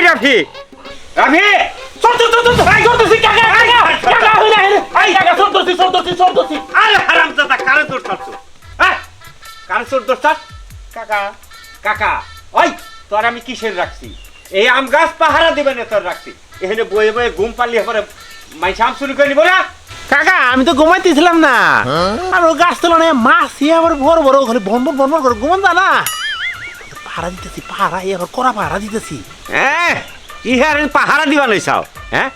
রাফি রাফি চল চল চল ভাই করতেছি কাকা কাকা কাকা হইলা এই কাকা চলতেছি আরে হারামজাদা কারে দৌড় ছাড়ছো হ্যাঁ কারে দৌড় ছাড় কাকা কাকা ওই তোর আমি কিসের রাখছি এই আম গাছ পাহারা দিবে না তোর রাখছি এখানে বয়ে বয়ে ঘুম পারলি পরে মাইস আম শুরু করে নিব না কাকা আমি তো ঘুমাইতেছিলাম না আর ও গাছ তোলা মাছ আবার বড় বড় ওখানে বনবন বনবন করে ঘুমান না পাহারা দিতেছি পাহারা এবার করা পাহারা দিতেছি হ্যাঁ ইহার পাহারা দিবা নই চাও হ্যাঁ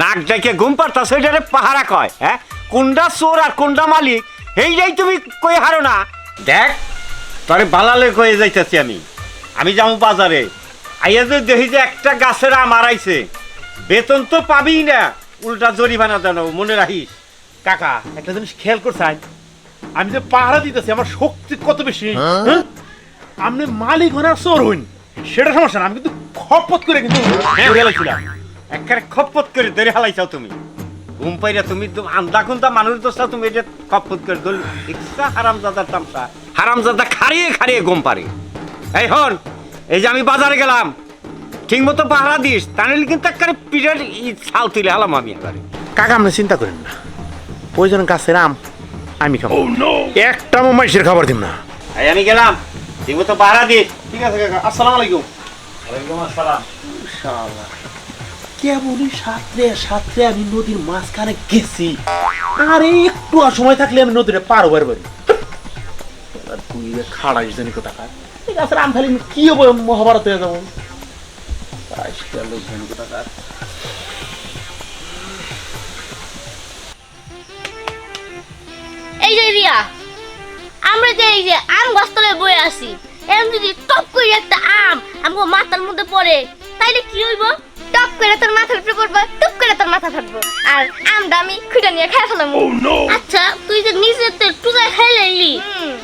নাক ডাইকে ঘুম পারতা সেটারে পাহারা কয় হ্যাঁ কোনটা চোর আর কোনটা মালিক এইটাই তুমি কই হারো না দেখ তোরে বালালে কয়ে যাইতেছি আমি যাবো বাজারে আইয়া যে দেখি যে একটা গাছের আম হারাইছে বেতন তো পাবিই না উল্টা জরিমানা জানাবো মনে রাখিস কাকা একটা জিনিস খেয়াল করছেন আমি যে পাহারা দিতেছি আমার শক্তি কত বেশি হ্যাঁ? আপনি মালিক হন আর চোর হইন সেটা সমস্যা না আমি কিন্তু খপত করে কিন্তু একবারে খপ্পত করে ধরে হালাইছাও তুমি ঘুম পাইরা তুমি আন্দা খুন্দা মানুষ দোষা তুমি এটা খপ্পত করে ধরলি ইচ্ছা হারামজাদার তামসা হারামজাদা খারিয়ে খারিয়ে ঘুম পারে এই হন এই যে আমি বাজারে গেলাম ঠিক মতো পাহারা দিস তাহলে কিন্তু একবারে পিঠের ছাল তুলে হালাম আমি এবারে কাকা আপনি চিন্তা করেন না প্রয়োজন গাছের আম আমি খাবো একটা মাইসের খাবার দিব না এই আমি গেলাম ঠিক মতো পাহারা দিস ঠিক আছে কাকা আসসালামু আলাইকুম ওয়ালাইকুম আসসালাম ইনশাআল্লাহ কেবলই সাঁতরে আমি নদীর মাঝখানে গেছি আর একটু সময় থাকলে আমি নদীটা পার হবার পারি তুই খাড়াইস জানি কোথাকার ঠিক আছে আম খালি কি হবো মহাভারত হয়ে যাবো এই যে রিয়া আমরা যে এই যে আম গাছতলে বয়ে আসি এরকম যদি টপ করে একটা আম আমার মাথার মধ্যে পড়ে তাইলে কি হইব টপ করে তোর মাথার উপরে পড়বে টপ করে তোর মাথা ফাটবো আর আমটা আমি খুঁড়ে নিয়ে খেয়ে ফেলাম আচ্ছা তুই যে নিজের টুকায় খাইলি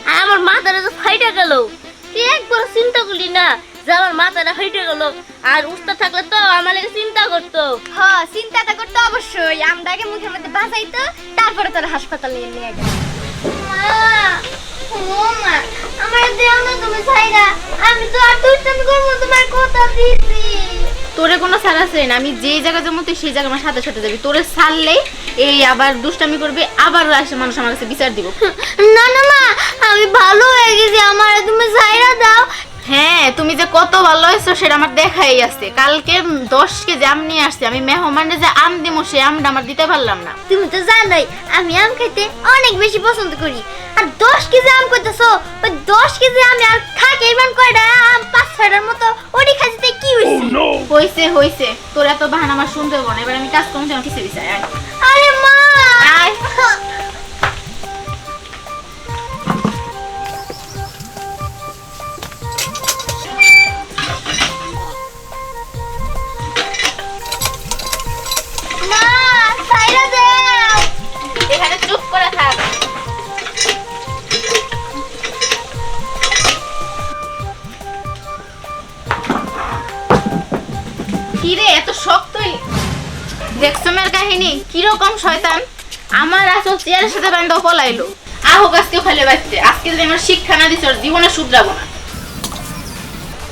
আর আমার মাথাটা যে ফাইটা গেল তুই একবার চিন্তা করলি না যে আমার মাথাটা ফাইটে গেল আর উস্তা থাকলে তো আমার লাগে চিন্তা করতো হ্যাঁ চিন্তাটা করতে অবশ্যই আমটাকে মুখের মধ্যে বাঁচাইতো তারপরে তোর হাসপাতালে নিয়ে গেল আমার দেও না তুমি ছাইরা আমি তো আর দুষ্টামি করবো তোমার কথা দিছি তোরে কোনো সার আছে না আমি যেই জায়গা যাবো তুই সেই জায়গা আমার সাথে সাথে যাবি তোরে সারলেই এই আবার দুষ্টামি করবে আবার আসে মানুষ আমার কাছে বিচার দিব না না মা আমি ভালো হয়ে গেছি আমার তুমি ছাইরা দাও হ্যাঁ তুমি যে কত ভালো হয়েছো সেটা আমার দেখাই আছে কালকে 10 কেজি আম নিয়ে আসছি আমি মেহমানে যে আম দিমো সে আমটা আমার দিতে পারলাম না তুমি তো জানোই আমি আম খেতে অনেক বেশি পছন্দ করি আর 10 কেজি আম কইতেছো ওই 10 কেজি আমি আর খাকে ইমান কয়টা আম 5-6টার মতো ওডি খাইতে কি হইছে হইছে তোর এত বাহানা আমার শুনতে হবে না এবার আমি কাজ করতে আমার পিছে পিছে আয় আরে মা আয় মা ছাইরা দাও এখানে চুপ করে থাক কিরে এত শক্ত দেখছো মেয়ের কাহিনী কিরকম শয়তান আমার আসল চেয়ারের সাথে বান্ধব পলাইলো আহো গাছকেও ফেলে বাঁচতে আজকে যদি আমার শিক্ষা না দিস ওর জীবনে শুধরাবো না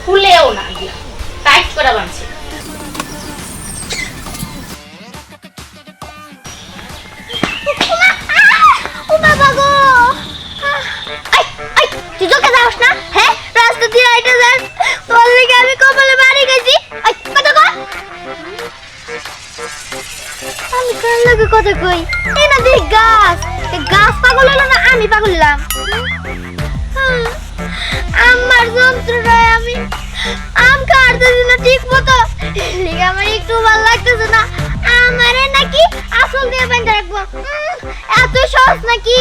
খুলেও না টাইট করে বাঁধছে ও বাবা গো আই আই তুই তো কে যাস না হ্যাঁ রাস্তা দিয়ে আইতে যাস তোর লাগি আমি কপালে মারি গেছি আই কথা কই আমি কার লাগে কথা কই এই না দেখ গাছ এই গাছ পাগল হলো না আমি পাগল হলাম আমার যন্ত্রণায় আমি আম কাটতেছি না ঠিক মতো লিগে আমার একটু ভালো লাগতেছে না আমারে নাকি আসল দিয়ে বাঁধা রাখবো এত সহজ নাকি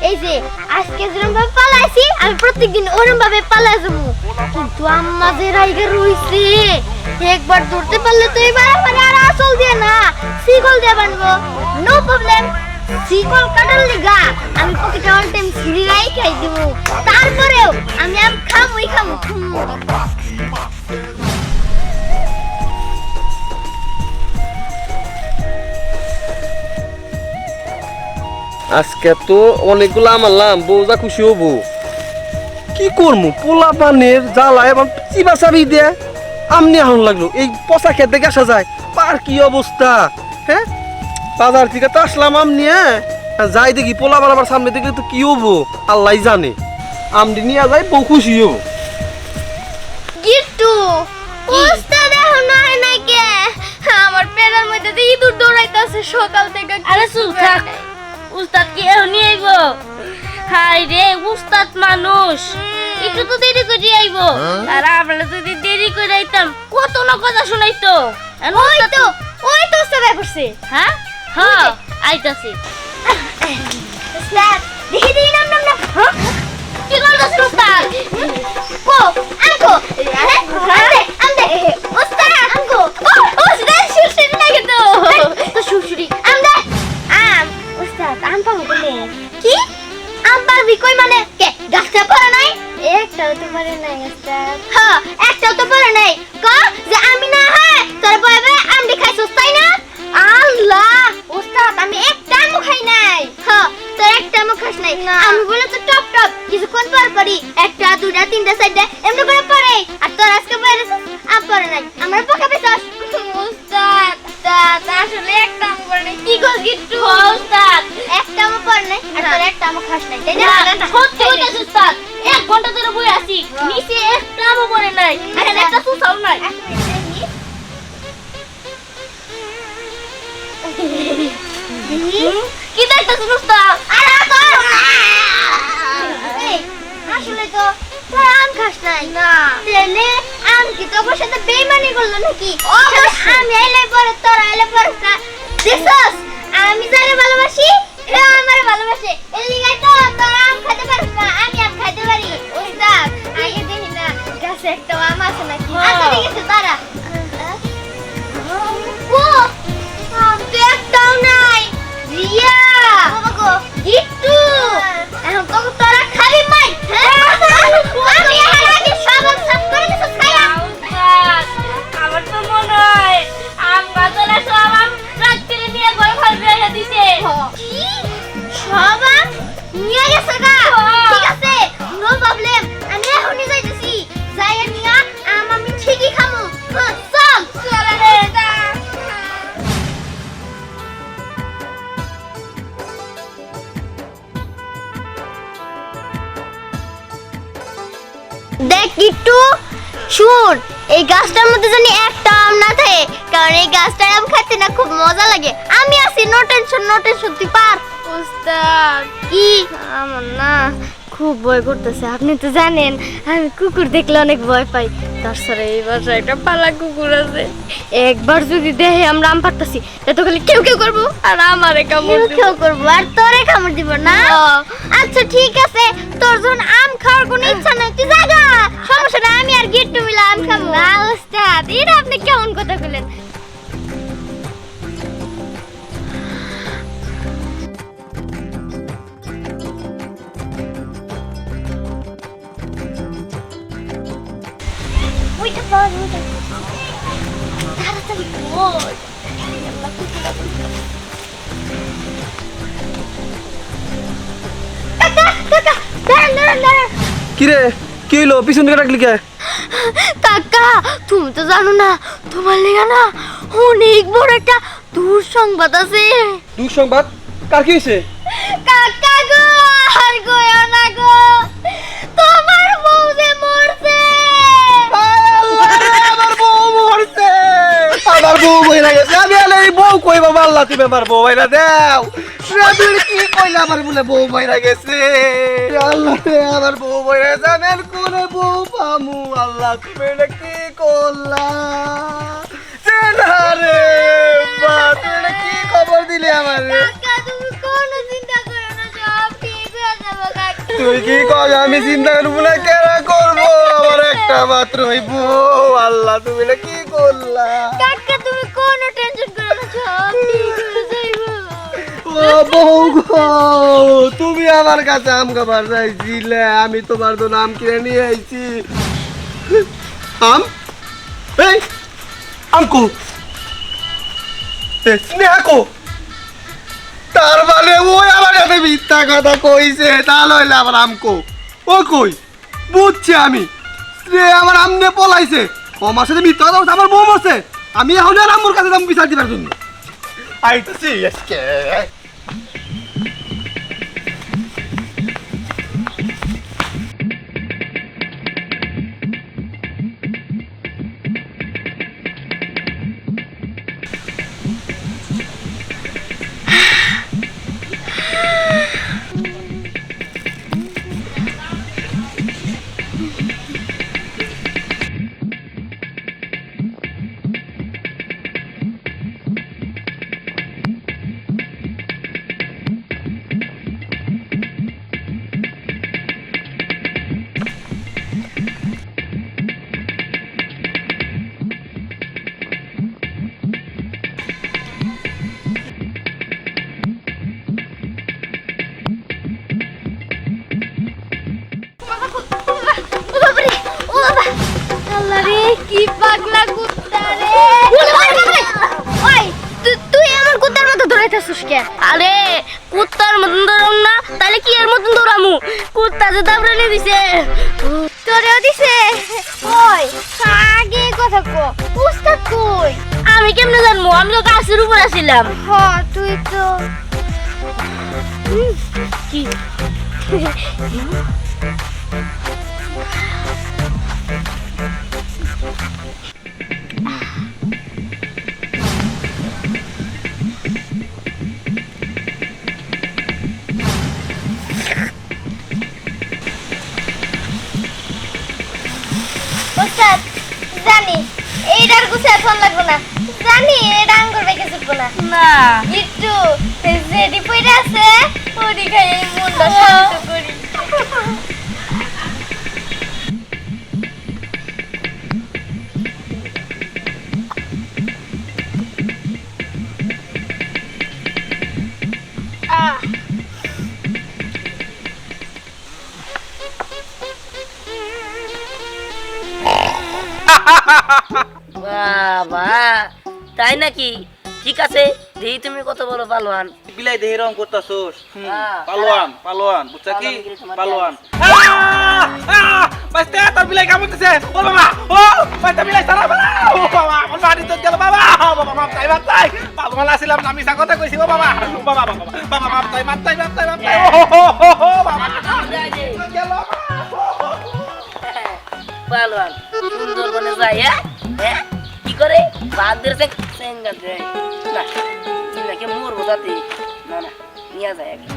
এই যে আজকে যেরকম ভাবে পালাইছি আমি প্রত্যেকদিন ওরকম ভাবে পালাই যাবো কিন্তু আম্মা যে রাইগে রইছে একবার ধরতে পারলে তো এবার আমার আর আসল দিয়ে না শিকল দিয়ে বানবো নো প্রবলেম শিকল কাটার লিগা আমি পকেটে অল টাইম ছুরি রাখাই দিব তারপরেও আমি আম খামুই খামু আজকে তো অনেকগুলো আমারলাম বউ যা খুশি হবো কি করবো পোলা পানের জ্বালা এবং চিবা চাবি দে আমনি আহন লাগলো এই পচা খেত দেখে আসা যায় পার কি অবস্থা হ্যাঁ বাজার থেকে তো আসলাম আম নিয়ে যাই দেখি পোলা বানাবার সামনে দেখলে তো কি হবো আল্লাহ জানে আমটি নিয়ে যাই বউ খুশি হবো গিট্টু উস্তাদ এখন হয় নাই কে আমার পেটের মধ্যে দিয়ে ইঁদুর দৌড়াইতেছে সকাল থেকে আরে চুপ থাক উস্তাদ কি এখনই আইব হাই রে উস্তাদ মানুষ একটু তো দেরি করে আইব আর আমরা যদি দেরি করে আইতাম কত না কথা শুনাইতো ওই তো উস্তাদ করছে হ্যাঁ হ্যাঁ আইতাছি উস্তাদ দেখি দিই নাম নাম নাম কি করতেছ উস্তাদ কো আঙ্কো আমদে উস্তাদ আঙ্কো ও উস্তাদ শুশুরি লাগে তো শুশুরি আমদে আম উস্তাদ আম পাবো বলে কি আম পারবি কই মানে কে গাছটা পারে নাই একটাও তো পারে নাই উস্তাদ হ্যাঁ একটাও তো পারে নাই ক যে আমি না হয় তোর বয়বে আম দেখাইছস তাই না আল্লাহ উস্তাদ আমি একটা আমও খাই নাই হ্যাঁ তোর একটা আমও খাস নাই আমি বলে তো টপ টপ কিছুক্ষণ পর পরই একটা দুটা তিনটা চারটা এমনি করে পড়ে আর তোর আজকে বাইরে আম পড়ে নাই আমার পকা পেছাস উস্তাদ আসলে একটা আমও পড়ে নাই কি গো গিট্টু উস্তাদ একটা আমও পড়ে নাই আর তোর একটা আমও খাস নাই তাই না সত্যি কইতাছ উস্তাদ 1 ঘন্টা ধরে বই আছি নিচে একটা আমও পড়ে নাই এখানে একটা সুসাও নাই কি দেখতেছ উস্তাদ আরে তোর আসলে তো তোর আম খাস নাই না তেলে আম কি তোর সাথে বেইমানি করলো নাকি আমি আইলে পরে তোর আইলে পরে দেখছস আমি যারে ভালোবাসি এ আমারে ভালোবাসে এর লিগাই তো তোর আম খেতে পারিস না আমি আম খাইতে পারি উস্তাদ আগে দেখি না গাছে একটা আম আছে নাকি আচ্ছা ঠিক আছে তারা ও আম তো একটাও নাই রিয়া বাবা গো গিট্টু এখন তো তোরা খালি মাই আমি আগে সব সব করে দিছ খায়া আমার তো মনে হয় আম গাছলা সব আম রাত্রে নিয়ে ঘরে ঘরে রেখে দিছে কি সব আম নিয়ে গেছে গা ঠিক আছে নো প্রবলেম আমি এখনই যাইতেছি যাই নিয়া আম আমি ঠিকই খামু চল চল রে দেখ গিট্টু শুন এই গাছটার মধ্যে জানি একটা আম না থাকে কারণ এই গাছটার আম খেতে না খুব মজা লাগে আমি আছি নো টেনশন তুই পার উস্তাদ কি আমার না খুব ভয় করতেছে আপনি তো জানেন আমি কুকুর দেখলে অনেক ভয় পাই তাছাড়া এই বাসায় একটা পালা কুকুর আছে একবার যদি দেখে আমরা আম পারতাছি তো খালি কেউ করবো আর আমারে কামড় দিব কেউ করবো আর তোরে কামড় দিব না আচ্ছা ঠিক আছে তোর যখন আম খাওয়ার কোনো ইচ্ছা নাই তুই জাগা সমস্যা না আমি আর গিট্টু মিলে আম খাবো না উস্তাদ এটা আপনি কেমন কথা বলেন ওইটা বল তাড়াতাড়ি বল কাকা দাঁড়ান কিরে কি হইলো পিছন দিকে রাখলি কে কাকা তুমি তো জানো না তোমার লেগা না অনেক বড় একটা দুঃসংবাদ আছে দুঃসংবাদ কার কি হয়েছে কাকা গো আর গো না গো তোমার বউ যে মরছে আমার বউ মরছে আমার বউ মরে গেছে আমি আলে এই বউ কই বাবা আল্লাহ তুমি আমার বউ মাইরা দাও রাবির কি কইলা আমার বলে বউ মাইরা গেছে আল্লাহ রে আমার বউ মাইরা জানেন কোনে বউ পামু আল্লাহ তুমি এটা কি করলা রে বা তুমি কি খবর দিলে আমারে কাকা তুমি কোনো চিন্তা করো না সব ঠিক হয়ে যাবে কাকা তুই কি কর আমি চিন্তা করবো না কেরা করবো আমার একটা মাত্র হইব আল্লাহ তুমি এটা কি করলা কাকা তুমি কোনো টেনশন করো না সব ঠিক হয়ে যাইবো ও বউ গো তুমি আমার কাছে আম খাবার চাইছিলে আমি তোমার জন্য আম কিনে নিয়ে আইছি আম এই আম কো স্নেহা কো তার মানে ওই আমার কাছে মিথ্যা কথা কইছে তা লইলে আমার আম কো ও কই বুঝছি আমি স্নেহা আমার আম নিয়ে পলাইছে ও আমার সাথে মিথ্যা কথা বলছে, আমার বউ মরছে। আমি এখন আর আম্মুর কাছে যাবো বিচার দিবার জন্য। আইতেছি আজকে। আল্লাহ রে, কি পাগলা কুত্তা রে। ওই, তুই আমার কুত্তার মতো দৌড়াইতেছিস কে? আরে কুত্তার মতন দৌড়াম না তাহলে কি এর মতন দৌড়ামু? কুত্তা যে দাবড়ানি দিছে। তোরেও দিছে? ওই, আগে কথা কো, উস্তাদ কই? আমি কেমনে জানবো? আমি তো গাছের উপর আছিলাম। হ, তুই তো কি উস্তাদ, জানি এইটার গুছে ফোন লাগবো না, জানি এটা আঙ্গুর বেঁকে চুপবো না। না একটু যেটি পইরা আছে ওটি খাই এই মনটা শান্ত করি। বাবা, তাই নাকি? ঠিক আছে, দেখি তুমি কত বড় পালোয়ান। বিলাই দেহে রং করতাছোস। হ্যাঁ। পালোয়ান পালোয়ান বুঝছা কি? পালোয়ান কি তোমার পালোয়ান। বাস্তে তোর বিলাই কামড়তেছে। ও বাবা, ও বাস্তে বিলাই সারা বাবা। ও বাবা, আমার বাড়ি তো গেল বাবা। ও বাবা, মাপ চাই মাপ চাই। পালোয়ান আসিলাম না, আমি সা কথা কইছি। ও বাবা, বাবা বাবা বাবা, মাপ চাই মাপ চাই মাপ চাই মাপ চাই। ও বাবা গেল। পালোয়ান সুন্দরবনে যায়, হ্যাঁ? কি করে? বাঁধের সেঙ্গা দেয় না, নাকি মরবো তাতে। না না, নিয়ে যায় আগে।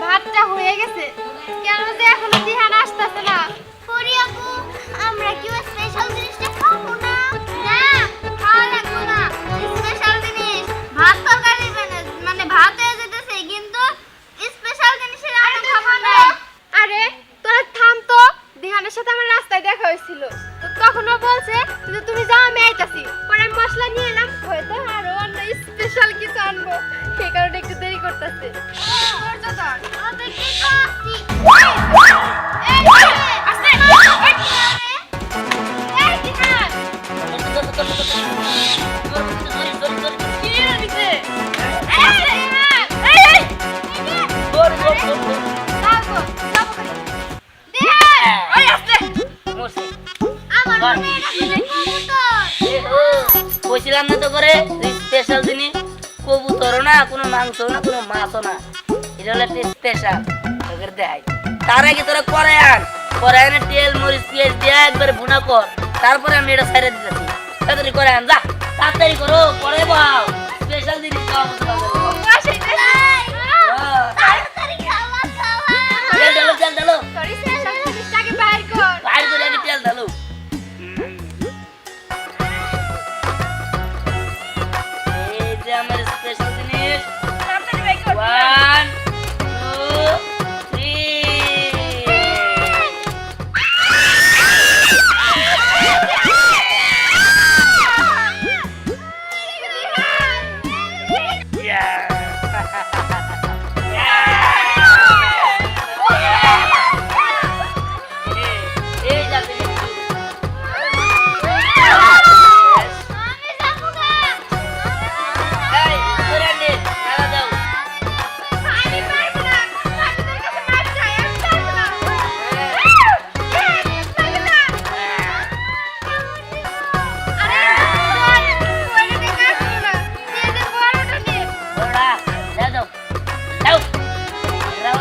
ভাতটা হয়ে গেছে, কেন যে এখনো দিহান আসতেছে না? পরি আপু, আমরা কি ওই স্পেশাল জিনিসটা খাবো না? না, খাওয়া লাগবে না। স্পেশাল জিনিস ভাত তরকারি মানে ভাত হয়ে যেতেছে, কিন্তু স্পেশাল জিনিসের আমরা খাবো না। আরে তোরা থাম তো, দিহানের সাথে আমার রাস্তায় দেখা হয়েছিল, তো তখনও বলছে যে তুমি যাও আমি আইতাছি। পরে আমি মশলা নিয়ে এলাম, হয়তো আরো অন্য স্পেশাল কিছু আনবো, সেই কারণে একটু দেরি করতেছে। বলছিলাম না তো করে স্পেশাল জিনিস, কবুতর না, কোনো মাংস না, কোনো মাছও না, এটা হলো একটা স্পেশাল। তোকে দেয় তার আগে তোরা করে আনে তেল মরিচ পেঁয়াজ দিয়ে একবারে ভুনা কর, তারপরে আমি এটা ছেড়ে দিতেছি। তাড়াতাড়ি করে আন, যা তাড়াতাড়ি করো, পরে বাও স্পেশাল জিনিস খাওয়া তেল ঢালো, তেল ঢালো, বাইর করে আগে তেল ঢালো। এই যে আমার স্পেশাল জিনিস, 1 2 3। Yeah! দাও দাও দাও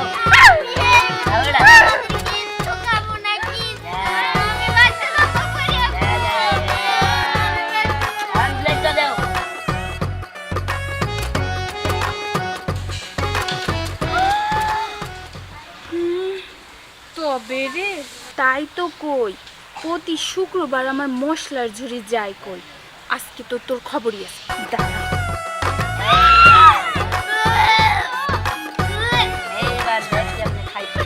কিন্তু খাবো না কি আমি বাচ্চা দখল করে প্লেটটা দাও তবে রে তাই তো কই প্রতি শুক্রবার আমার মশলার ঝুড়ি যায় কই আজকে তো তোর খবরই আছে দাঁড়া এইবার দেখি আপনি খাইতে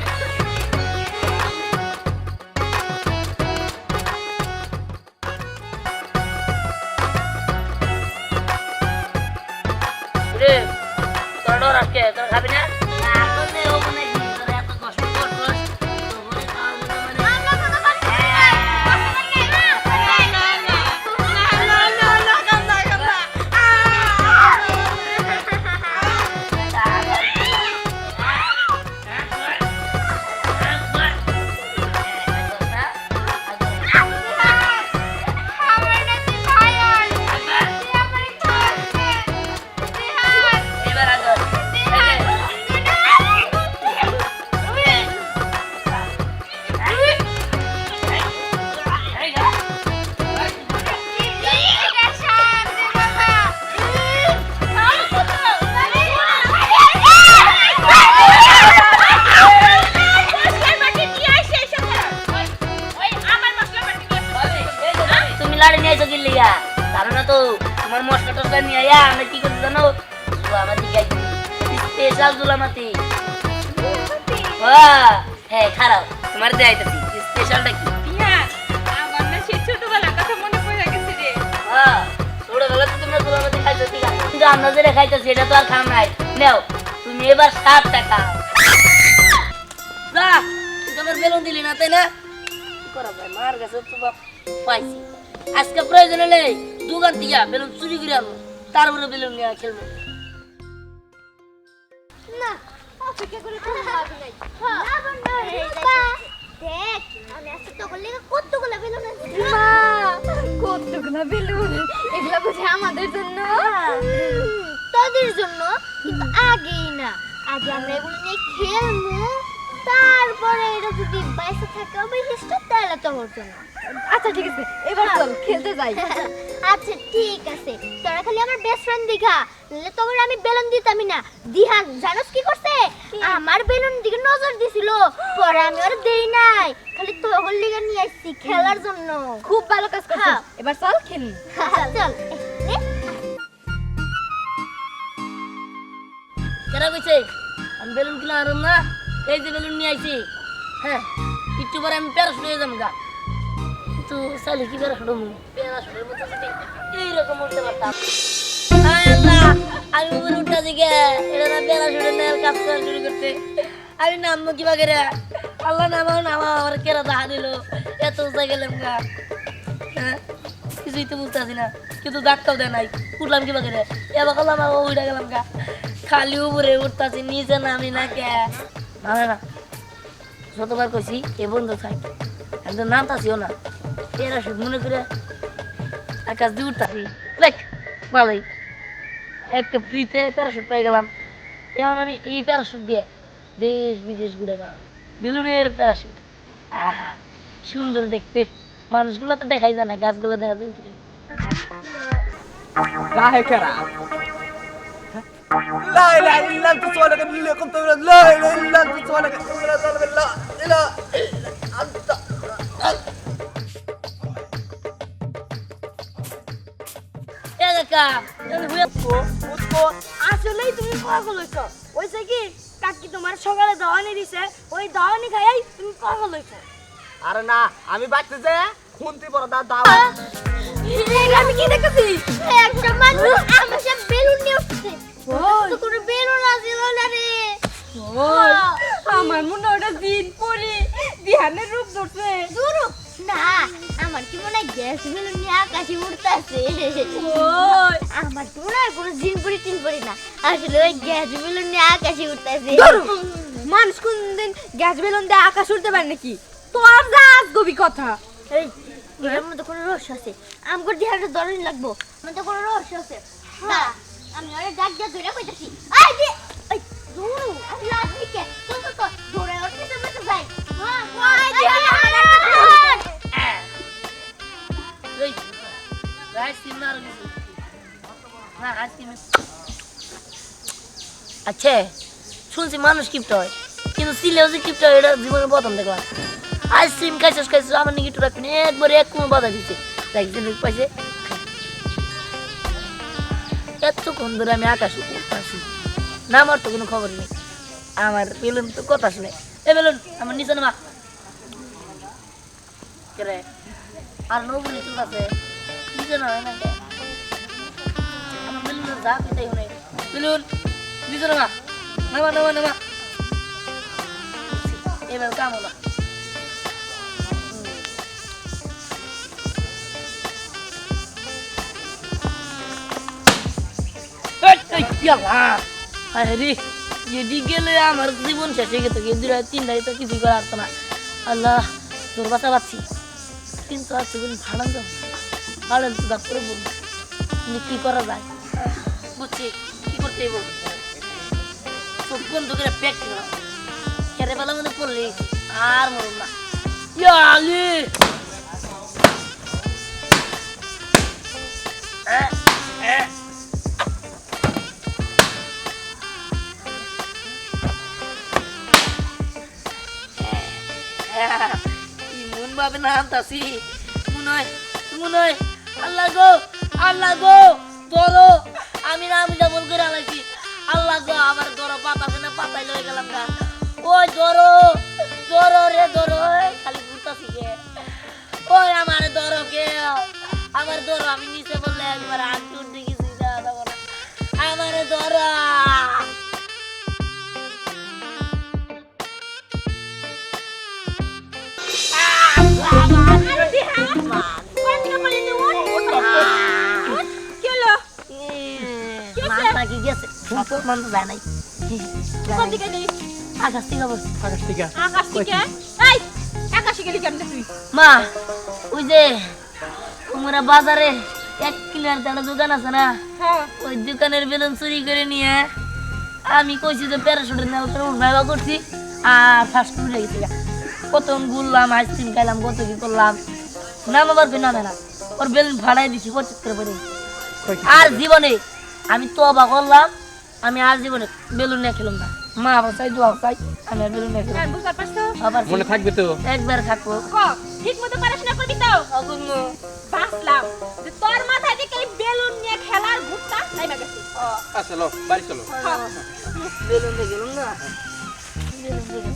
রে তোর ডর আজকে তোর খাবি না আসলে ওখানে তোর এত কষ্ট করছস তোরে খাওয়া যাবে মানে আমরা কোনো কষ্ট করি আমার নাতি ভাই আর আমার খাচ্ছে এবার আগর তুমি লাড়ি নিয়ে এসো গিল্লিয়া জানো না তো তোমার মশলা টসলা নিয়ে আয়া আমি কি করছি জানো জুলামাতি খাইছি স্পেশাল জুলামাতি হ্যাঁ খারাপ তোমার দেখাইতেছি স্পেশালটা কি আমার না সেই ছোটবেলার কথা মনে পড়ে গেছে রে ছোটবেলা তো তোমরা জুলামাতি খাইছো ঠিক আছে কিন্তু আমরা যেটা খাইতেছি এটা তো আর খাও নাই নেও তুমি এবার 7 টাকা যা তোমার বেলুন দিলি না তাই না কি করা ভাই মার কাছে তো বাপ পাইছি আজকে প্রয়োজন হলে দোকান থেকে বেলুন চুরি করে আনো তারপরে বেলুন নিয়ে খেলবো না অপেক্ষা করে কোনো লাভ নাই না বন্ধু রূপা দেখ আমি আজকে তোর লেগে কতগুলো বেলুন আনছি মা কতগুলো বেলুন এগুলা বুঝে আমাদের জন্য তোদের জন্য কিন্তু আগেই না আগে আমরা এগুলো নিয়ে খেলবো তারপরে এটা যদি বাইসে থাকে অবশিষ্ট তাহলে তোর জন্য আচ্ছা ঠিক আছে এবার চল খেলতে যাই আচ্ছা ঠিক আছে তোরা খালি আমার বেস্ট ফ্রেন্ড দিঘা নাহলে তোর আমি বেলুন দিতামই না দিহান জানোস কি করছে আমার বেলুন দিকে নজর দিছিল পরে আমি ওর দেই নাই খালি তোর লিগে নিয়ে আসছি খেলার জন্য খুব ভালো কাজ করছিস হ্যাঁ। এবার চল খেলি চল নে। কেরা কইছে আমি বেলুন কিনা আনলাম না এই যে বেলুন নিয়ে আইছি হ্যাঁ একটু পরে আমি প্যারাশুট হয়ে যাবো গা কিন্তু চাইলে কি প্যারাশুট হবো প্যারাশুটের মতো যদি এইরকম উঠতে পারতাম হায় আল্লাহ আমি উপরে উঠতে দিকে এটা না প্যারাশুটের নেয়ার কাজ করা শুরু করতে আমি নামবো কি বাগে রে আল্লাহ নামাও নামাও আমার কেরা দেখা দিল এত উঁচা গেলাম গা হ্যাঁ কিছুই তো বুঝতে পারছি না কিন্তু ধাক্কাও দেয় নাই উঠলাম কি বাগে রে এবার করলাম আবার উঠে গেলাম গা খালি উপরে উঠতাছি নিচে নামি না কে না যতবার কইছি এ বন্ধ থাক একদম নামতাছিও না প্যারাশুট মনে করে আকাশ দিয়ে উঠতাছি দেখ ভালোই একটা ফ্রিতে প্যারাশুট পেয়ে গেলাম এখন আমি এই প্যারাশুট দিয়ে দেশ বিদেশ ঘুরে গেলাম বেলুনের প্যারাশুট সুন্দর দেখতে মানুষগুলো তো দেখাই যায় না গাছগুলো দেখা যায় কাহে কারা لا اله الا انت سبحانك اني كنت من لا اله الا انت سبحانك لا اله الا انت এ কাকা আসলেই তুমি পাগল হইছ ওইছে কি কাকি তোমার সকালে দাওয়ানি দিছে ওই দাওয়ানি খাইয়াই তুমি পাগল হইছ আরে না আমি বাচ্চা যে খুনতি বড় দাও আমি কি দেখতেছি একটা মানুষ আমার সাথে বেলুন নিয়ে উঠছে তো কোনো বেলুন আসিল না রে আমার মনে ওটা দিন পরে ধ্যানের রূপ ধরছে দূর না আমার কি মনে হয় গ্যাস বেলুন নিয়ে আকাশে উড়তেছে ওই আমার কি মনে হয় কোনো দিন পরি না আসলে ওই গ্যাস বেলুন নিয়ে আকাশে উড়তেছে মানুষ কোনদিন গ্যাস বেলুন দিয়ে আকাশ উঠতে পারে নাকি তোর যা আজগবি কথা এই এর মধ্যে কোনো রহস্য আছে আমগর দেহাটা দরজ লাগবো মধ্যে কোনো রহস্য আছে না আমি ওরে ডাক দিয়ে ধরে কইতাছি এই যে এই দূরু আল্লাহ দিকে তো ধরে উঠতে বসে যাই ওই যে এই আইসক্রিম না না আইসক্রিম আচ্ছা শুনছি মানুষ কিপ্ট হয় কিন্তু সিলেও যে কিপ্ট হয় এটা জীবনে প্রথম দেখলাম আইসক্রিম খাইছিস আমার নাকি একটু রাখবেন একবারে এক কোনো বাধা দিচ্ছে একদিন পাইছে এতক্ষণ ধরে আমি আকাশ আসি না আমার তো কোনো খবর নেই আমার বেলুন তো কথা শুনে এ বেলুন আমার নিচে নামা কে আর নবুনি চুল আছে নিচে না না আমার বেলুনের যা পেটাই হনে বেলুন নিচে নামা নামা নামা নামা এবার কাম হলো আমার জীবন শেষ হয়ে গেছে তিনটাই তো কিছু করার তো না আল্লাহ তোর বাচ্চা পাচ্ছি কিন্তু আছে ভাড়ান যাবো ভাড়ান তো ডাক্তারে বলবো কি করা যায় বুঝছি কি করতে বলবো চোখ বন্ধ করে প্যাক খেরে বেলা মধ্যে পড়লে আর মরুন না ইয়ালি ইমন ভাবে না আনতাছি মনে হয় আল্লাহ গো ধরো আমি যেমন করে আলাইছি আল্লাহ গো আমার ধরো পাতাছে না পাতাই লয়ে গেলাম না ওই ধরো রে ধরো খালি ঘুরতাছি কে ওই আমার ধরো কে আমার ধরো আমি নিচে বললে একবার আঁকি উঠতে গেছি আমার ধরো মা ওই যে তোমরা বাজারে 1 কিলোর একটা দোকান আছে না ওই দোকানের বেলুন চুরি করে নিয়ে আমি কইছি যে প্যারাশুটের নাল করে উঠবা করছি আর ফার্স্ট উঠে গেছি কতক্ষণ ঘুরলাম আইসক্রিম খাইলাম কত কি করলাম নাম আবার নামে না ওর বেলুন ভাড়াই দিছি পচিত করে পড়ে আর জীবনে আমি তো অবাক করলাম আমি আর জীবনে বেলুন নিয়ে খেলাম না মা আবার চাই দোয়া চাই আমি আর বেলুন নিয়ে খেলাম মনে থাকবে তো একবার থাকবো ঠিক মতো পড়াশোনা করবি তো বাসলাম যে তোর মাথায় থেকে এই বেলুন নিয়ে খেলার ভূতটা নাইবা গেছে চলো বাড়ি চলো বেলুন দিয়ে গেলাম না বেলুন দিয়ে